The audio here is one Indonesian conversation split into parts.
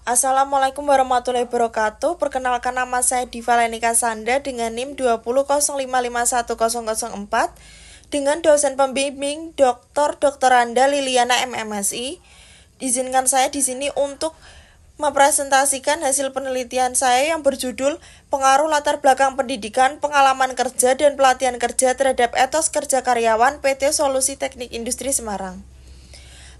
Assalamualaikum warahmatullahi wabarakatuh. Perkenalkan, nama saya Diva Lenika Sanda dengan NIM 2005510004 dengan dosen pembimbing Dr. Anda Liliana MMSI. Izinkan saya di sini untuk mempresentasikan hasil penelitian saya yang berjudul Pengaruh Latar Belakang Pendidikan, Pengalaman Kerja, dan Pelatihan Kerja terhadap Etos Kerja Karyawan PT Solusi Teknik Industri Semarang.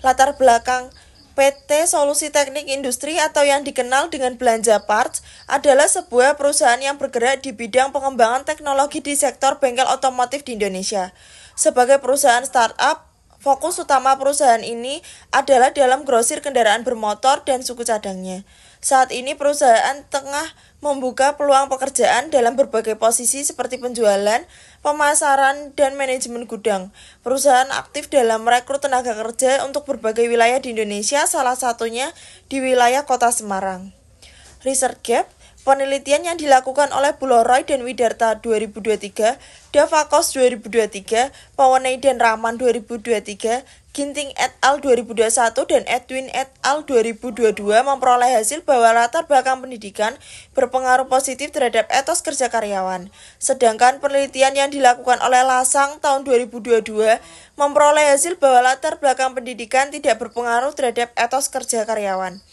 Latar belakang PT Solusi Teknik Industri atau yang dikenal dengan Belanja Parts adalah sebuah perusahaan yang bergerak di bidang pengembangan teknologi di sektor bengkel otomotif di Indonesia. Sebagai perusahaan startup, fokus utama perusahaan ini adalah dalam grosir kendaraan bermotor dan suku cadangnya. Saat ini perusahaan tengah membuka peluang pekerjaan dalam berbagai posisi seperti penjualan, pemasaran, dan manajemen gudang. Perusahaan aktif dalam merekrut tenaga kerja untuk berbagai wilayah di Indonesia, salah satunya di wilayah Kota Semarang. Research Gap, penelitian yang dilakukan oleh Buloroy dan Widarta 2023, Davakos 2023, Pawanei dan Rahman 2023, Ginting et al. 2021 dan Edwin et al. 2022 memperoleh hasil bahwa latar belakang pendidikan berpengaruh positif terhadap etos kerja karyawan. Sedangkan penelitian yang dilakukan oleh Lasang tahun 2022 memperoleh hasil bahwa latar belakang pendidikan tidak berpengaruh terhadap etos kerja karyawan.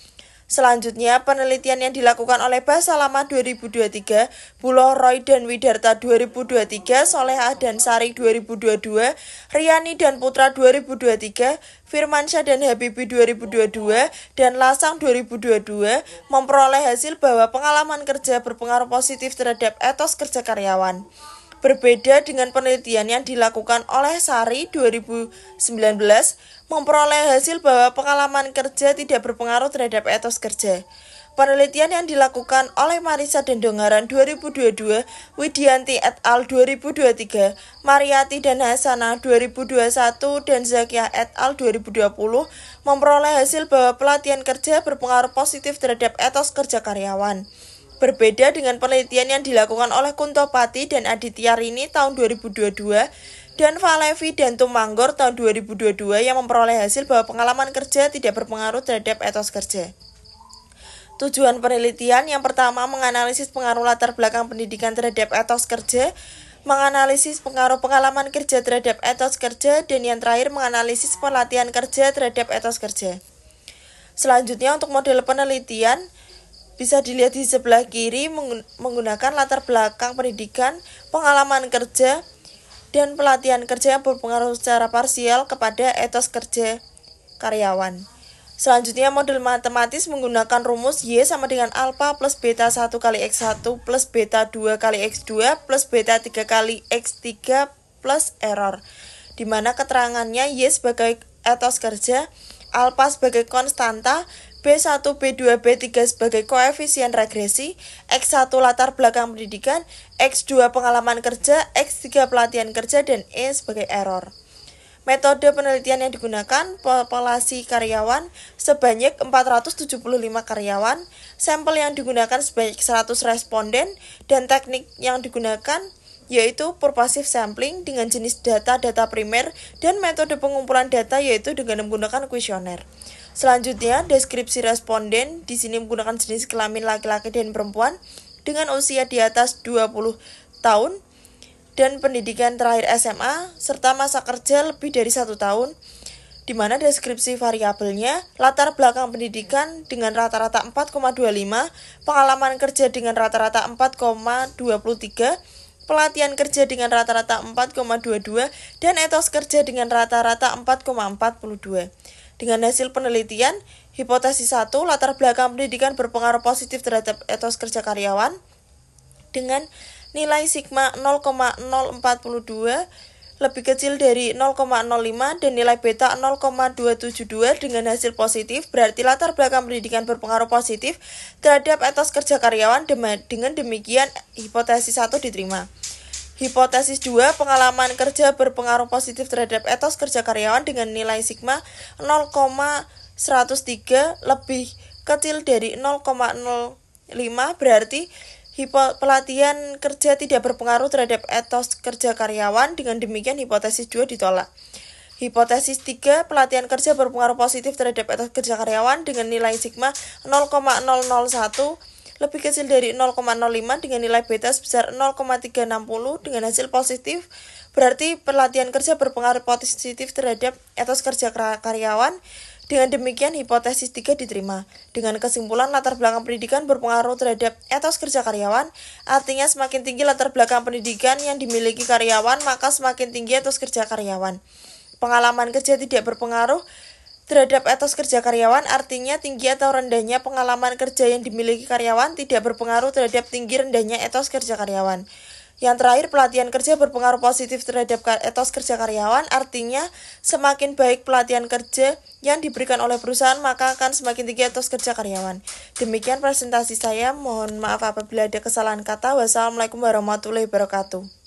Selanjutnya, penelitian yang dilakukan oleh Basalama 2023, Buloroy dan Widarta 2023, Solehah dan Sari 2022, Riani dan Putra 2023, Firmansyah dan Habibi 2022, dan Lasang 2022 memperoleh hasil bahwa pengalaman kerja berpengaruh positif terhadap etos kerja karyawan. Berbeda dengan penelitian yang dilakukan oleh Sari 2019, memperoleh hasil bahwa pengalaman kerja tidak berpengaruh terhadap etos kerja. Penelitian yang dilakukan oleh Marisa dan Dongaran 2022, Widianti et al. 2023, Mariati dan Hasanah 2021, dan Zakiah et al. 2020 memperoleh hasil bahwa pelatihan kerja berpengaruh positif terhadap etos kerja karyawan. Berbeda dengan penelitian yang dilakukan oleh Kuntopati dan Aditya Rini tahun 2022 dan Valevi dan Tumanggor tahun 2022 yang memperoleh hasil bahwa pengalaman kerja tidak berpengaruh terhadap etos kerja. Tujuan penelitian yang pertama menganalisis pengaruh latar belakang pendidikan terhadap etos kerja, menganalisis pengaruh pengalaman kerja terhadap etos kerja, dan yang terakhir menganalisis pelatihan kerja terhadap etos kerja. Selanjutnya untuk model penelitian bisa dilihat di sebelah kiri menggunakan latar belakang pendidikan, pengalaman kerja, dan pelatihan kerja yang berpengaruh secara parsial kepada etos kerja karyawan. Selanjutnya model matematis menggunakan rumus Y sama dengan alfa plus beta 1 kali X1 plus beta 2 kali X2 plus beta 3 kali X3 plus error, di mana keterangannya Y sebagai etos kerja, alfa sebagai konstanta, B1, B2, B3 sebagai koefisien regresi, X1 latar belakang pendidikan, X2 pengalaman kerja, X3 pelatihan kerja, dan E sebagai error. Metode penelitian yang digunakan, populasi karyawan sebanyak 475 karyawan, sampel yang digunakan sebanyak 100 responden, dan teknik yang digunakan yaitu purposive sampling dengan jenis data primer, dan metode pengumpulan data yaitu dengan menggunakan kuesioner. Selanjutnya, deskripsi responden di sini menggunakan jenis kelamin laki-laki dan perempuan dengan usia di atas 20 tahun dan pendidikan terakhir SMA serta masa kerja lebih dari 1 tahun, di mana deskripsi variabelnya latar belakang pendidikan dengan rata-rata 4,25, pengalaman kerja dengan rata-rata 4,23, pelatihan kerja dengan rata-rata 4,22, dan etos kerja dengan rata-rata 4,42. Dengan hasil penelitian, hipotesis 1, latar belakang pendidikan berpengaruh positif terhadap etos kerja karyawan dengan nilai sigma 0,042 lebih kecil dari 0,05 dan nilai beta 0,272 dengan hasil positif, berarti latar belakang pendidikan berpengaruh positif terhadap etos kerja karyawan. Dengan demikian, hipotesis 1 diterima. Hipotesis 2, pengalaman kerja berpengaruh positif terhadap etos kerja karyawan dengan nilai sigma 0,103 lebih kecil dari 0,05, berarti pelatihan kerja tidak berpengaruh terhadap etos kerja karyawan. Dengan demikian hipotesis 2 ditolak. Hipotesis 3, pelatihan kerja berpengaruh positif terhadap etos kerja karyawan dengan nilai sigma 0,001 lebih kecil dari 0,05 dengan nilai beta sebesar 0,360 dengan hasil positif. Berarti pelatihan kerja berpengaruh positif terhadap etos kerja karyawan. Dengan demikian, hipotesis 3 diterima. Dengan kesimpulan latar belakang pendidikan berpengaruh terhadap etos kerja karyawan, artinya semakin tinggi latar belakang pendidikan yang dimiliki karyawan, maka semakin tinggi etos kerja karyawan. Pengalaman kerja tidak berpengaruh terhadap etos kerja karyawan, artinya tinggi atau rendahnya pengalaman kerja yang dimiliki karyawan tidak berpengaruh terhadap tinggi rendahnya etos kerja karyawan. Yang terakhir, pelatihan kerja berpengaruh positif terhadap etos kerja karyawan, artinya semakin baik pelatihan kerja yang diberikan oleh perusahaan, maka akan semakin tinggi etos kerja karyawan. Demikian presentasi saya, mohon maaf apabila ada kesalahan kata. Wassalamualaikum warahmatullahi wabarakatuh.